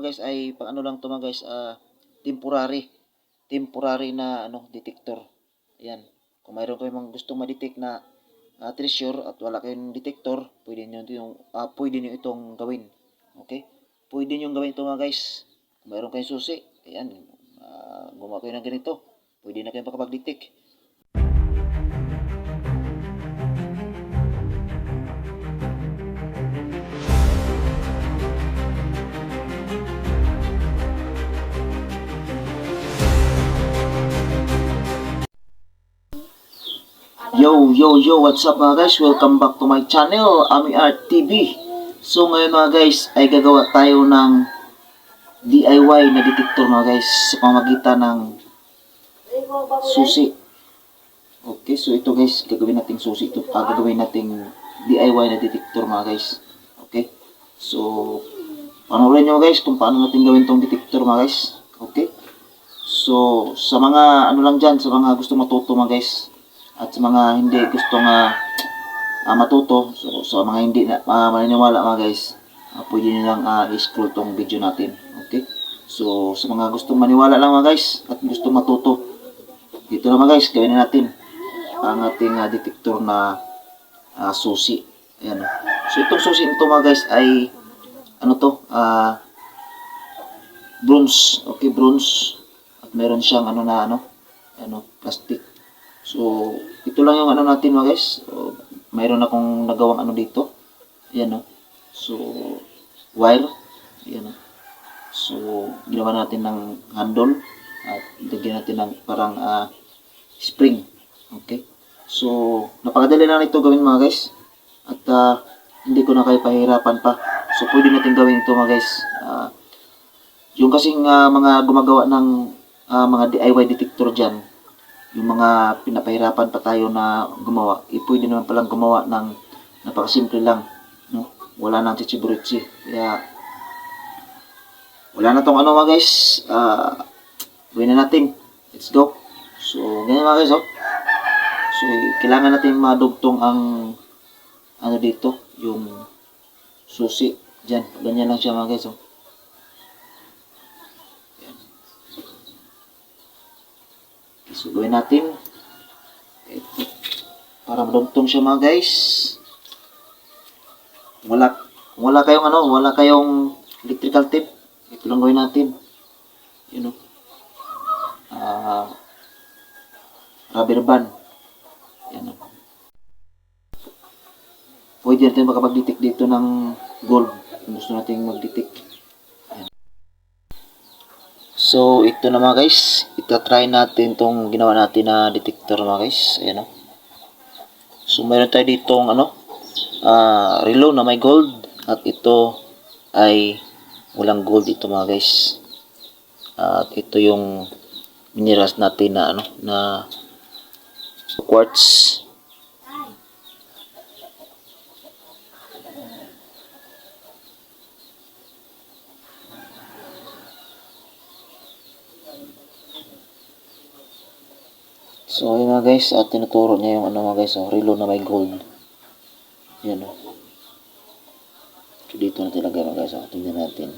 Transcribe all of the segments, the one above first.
Guys ay pang ano lang to mga guys, temporary na detector. Ayan. Kung mayroon kayong mga gustong ma-detect na treasure at wala kayong detector, pwede niyo itong gawin. Okay? Pwede niyo gawin ito mga guys. Kung mayroon kayong susi, ayan, gumawa kayo ng ganito. Pwede na kayong makapag-detect. Yo, what's up mga guys? Welcome back to my channel, Ami Art TV. So ngayon mga guys, ay gagawa tayo ng DIY na detector mga guys sa pamamagitan ng susi. Okay, so ito guys, gagawin nating susi ito. Gagawin nating DIY na detector mga guys. Okay, so panoorin nyo guys kung paano natin gawin tong detector mga guys. Okay, so sa mga ano lang dyan, sa mga gusto matuto mga guys, at sa mga hindi gustong matuto, so sa mga hindi na maniniwala mga guys, pwede nyo lang i-scroll tong video natin. Okay, so sa mga gustong maniwala lang mga guys at gustong matuto, dito na mga guys, gawin na natin ang ating detector na susi. Ayan. So itong susi nito mga guys ay ano to, bronze. Okay, bronze. At meron siyang plastic. So ito lang yung ano natin mga guys. So, mayroon akong nagawang ano dito. Ayan o. So wire. Ayan o. So ginawa natin ng handle at lagyan natin ng parang spring. Okay. So napakadali na ito gawin mga guys. At hindi ko na kayo pahirapan pa. So pwede natin gawin ito mga guys. Yung kasing mga gumagawa ng mga DIY detector dyan, yung mga pinapahirapan pa tayo na gumawa, pwede naman palang gumawa ng napakasimple lang, no? Wala nang chichiburitsi. Kaya wala na tong ano mga guys, gawin na natin. Let's go. So ganyan mga guys, oh. So kailangan natin madugtong ang ano dito, yung susi dyan. Ganyan lang siya mga guys, oh. So, gawin natin. Ito. Para madugtong siya mga guys. Wala kayong electrical tape. Ito lang gawin natin. You know. Rubber band. Yan o. Pwede natin makapag-detect dito ng gold. Kung gusto natin mag-detect. So, ito na mga guys. Ita-try natin tong ginawa natin na detector mga guys. Ayan o. So, mayroon tayo ditong relo na may gold. At ito ay walang gold ito mga guys. At ito yung minerals natin na na quartz. So, yun mga guys, tinuturo niya yung mga guys, relo na may gold. Yan o. So, dito natin lagay mga guys, tingnan natin.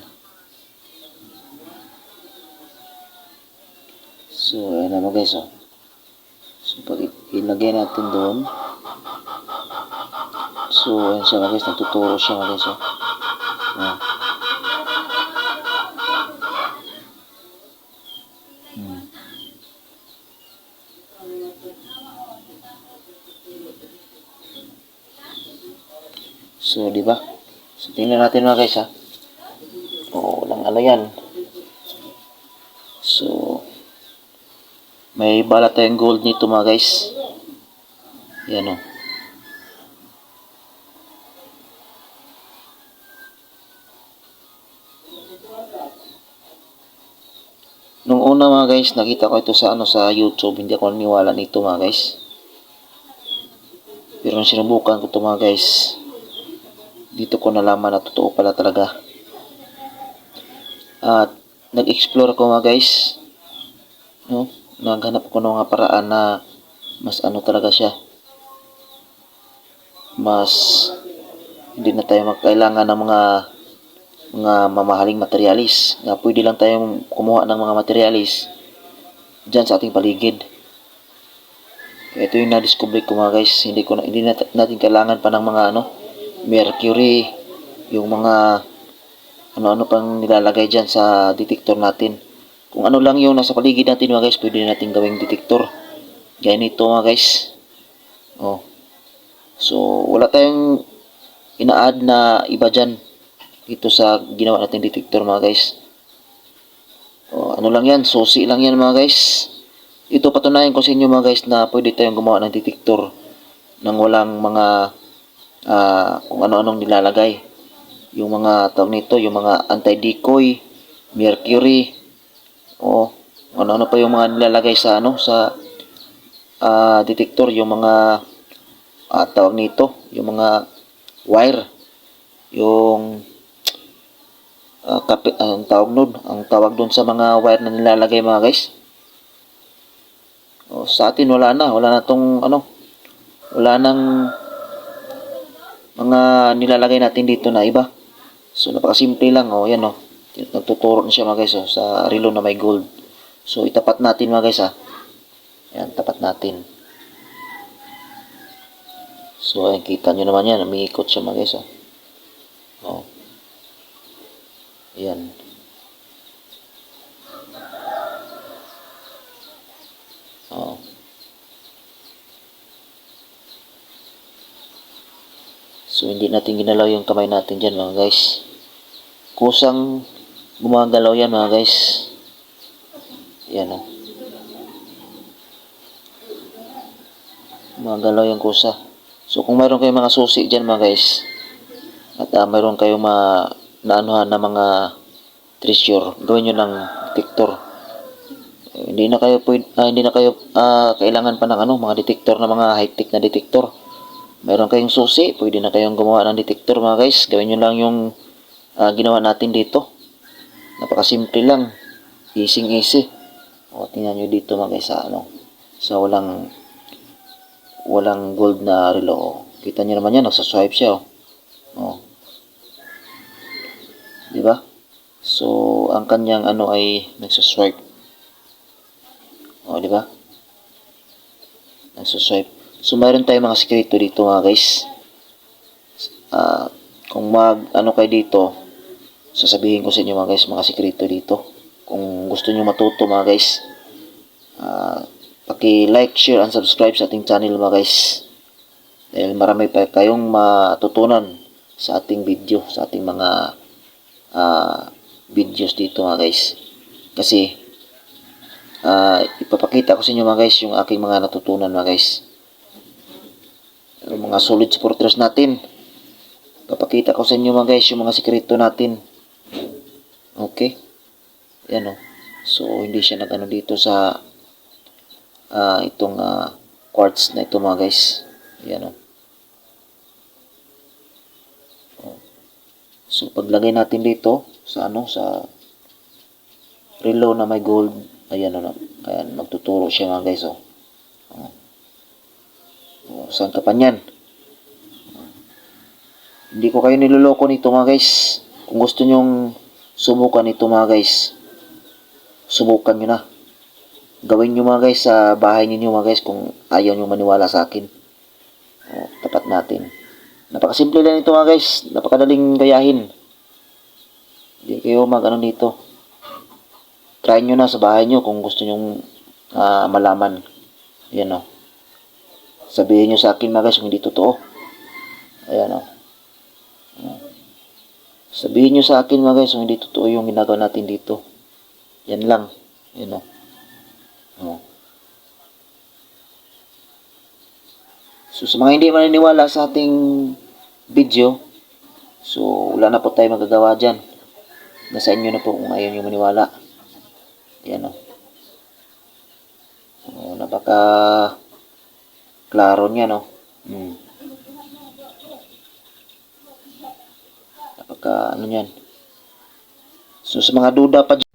So, ayan na mga guys, So, pag ilagay natin doon, so, ayan siya mga guys, nagtuturo siya mga guys, Ayan. So, di ba? So, tingnan natin mga guys, walang ano yan. So, may bala tayong gold nito mga guys. Yan o. Nung una mga guys, nakita ko ito sa sa YouTube, hindi ako naniwala nito mga guys. Pero nung sinubukan ko ito mga guys, dito ko nalaman na totoo pala talaga. At nag-explore ako mga guys, no? Naghanap ko ng mga paraan na mas talaga siya, mas hindi na tayo magkailangan ng mga mga mamahaling materialis na pwede lang tayong kumuha ng mga materialis dyan sa ating paligid. Ito yung na-discover ko mga guys. Hindi natin kailangan pa ng mga mercury, yung mga ano-ano pang nilalagay dyan sa detector natin. Kung ano lang yung nasa paligid natin mga guys, pwede natin gawing detector. Gaya nito mga guys. Oh. So, wala tayong ina-add na iba dyan dito sa ginawa natin detector mga guys. Oh, ano lang yan, susi lang yan mga guys. Ito patunayan ko sa inyo mga guys na pwede tayong gumawa ng detector nang walang mga kung ano-anong nilalagay. Yung mga tawag nito, yung mga anti-decoy, mercury, o ano-ano pa yung mga nilalagay sa sa detector, yung mga tawag nito, yung mga wire, yung ang tawag doon sa mga wire na nilalagay mga guys. O, sa atin wala na tong wala nang mga nilalagay natin dito na iba. So napakasimple lang, yan nagtuturo na siya mga guys sa relo na may gold. So itapat natin mga guys Yan, tapat natin. So ayan, kita nyo naman yan, umiikot siya mga guys Ayan. So, hindi natin ginalaw yung kamay natin dyan mga guys. Kusang gumagalaw yan mga guys. Yan Gumagalaw yung kusa. So, kung mayroon kayong mga susi dyan mga guys, at mayroon kayong naanuhan na mga treasure, gawin nyo ng detector. Hindi na kayo kailangan pa ng mga detector na mga high-tech na detector. Mayroon kayong susi, pwede na kayong gumawa ng detector mga guys. Gawin nyo lang yung ginawa natin dito. Napakasimple lang. Easy. O, tingnan nyo dito mga guys sa walang gold na relo. Kita nyo naman yan, nagsaswipe siya diba? So, ang kanyang ay nagsaswipe. Diba? Nagsaswipe. So, mayroon tayong mga sekreto dito mga guys. Kung kayo dito, sasabihin ko sa inyo mga guys, mga sekreto dito. Kung gusto nyo matuto mga guys, paki-like, share, and subscribe sa ating channel mga guys. Dahil marami pa kayong matutunan sa ating video, sa ating mga videos dito mga guys. Kasi, ipapakita ko sa inyo mga guys yung aking mga natutunan mga guys. Yung mga solid supporters natin. Papakita ko sa inyo mga guys yung mga sekreto natin. Okay? Yan So, hindi siya nag dito sa itong quartz na ito mga guys. Yan So, paglagay natin dito sa sa relo na may gold, ayan magtuturo siya mga guys saan ka pa niyan? Hindi ko kayo niloloko nito mga guys. Kung gusto nyong subukan ito mga guys, subukan nyo na. Gawin nyo mga guys sa bahay ninyo mga guys kung ayaw nyo maniwala sa akin. Tapat natin. Napakasimple lang ito mga guys. Napakadaling gayahin. Hindi kayo dito. Try nyo na sa bahay nyo kung gusto nyong malaman. Ayan Sabihin nyo sa akin mga guys kung hindi totoo. Ayan Sabihin nyo sa akin mga guys kung hindi totoo yung ginagawa natin dito. Yan lang. Yan So sa mga hindi maniniwala sa ating video, so wala na po tayo magagawa dyan. Nasa inyo na po kung ayaw nyo maniwala. Yan napaka klaro niya napaka niyan. So sa mga duda pa dyan,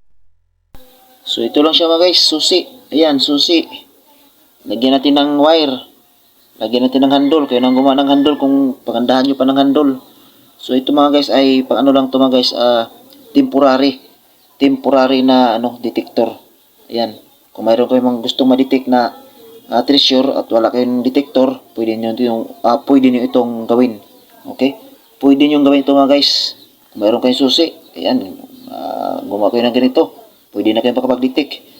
so ito lang siya mga guys, susi. Ayan, susi. Lagyan natin ng wire. Lagyan natin ng handle. Kayo nang gumawa ng handle kung pagandahan nyo pa ng handle. So ito mga guys ay lang to mga guys, temporary na ano detector. Ayan. Kung mayroon kayong mga gustong ma-detect na treasure at wala kayong detector, pwede niyo itong gawin. Okay? Pwede niyo gawin ito mga guys. Kung mayroon kayong susi, ayan, gumawa kayo ng ganito. Pwede na kayong makapag-detect.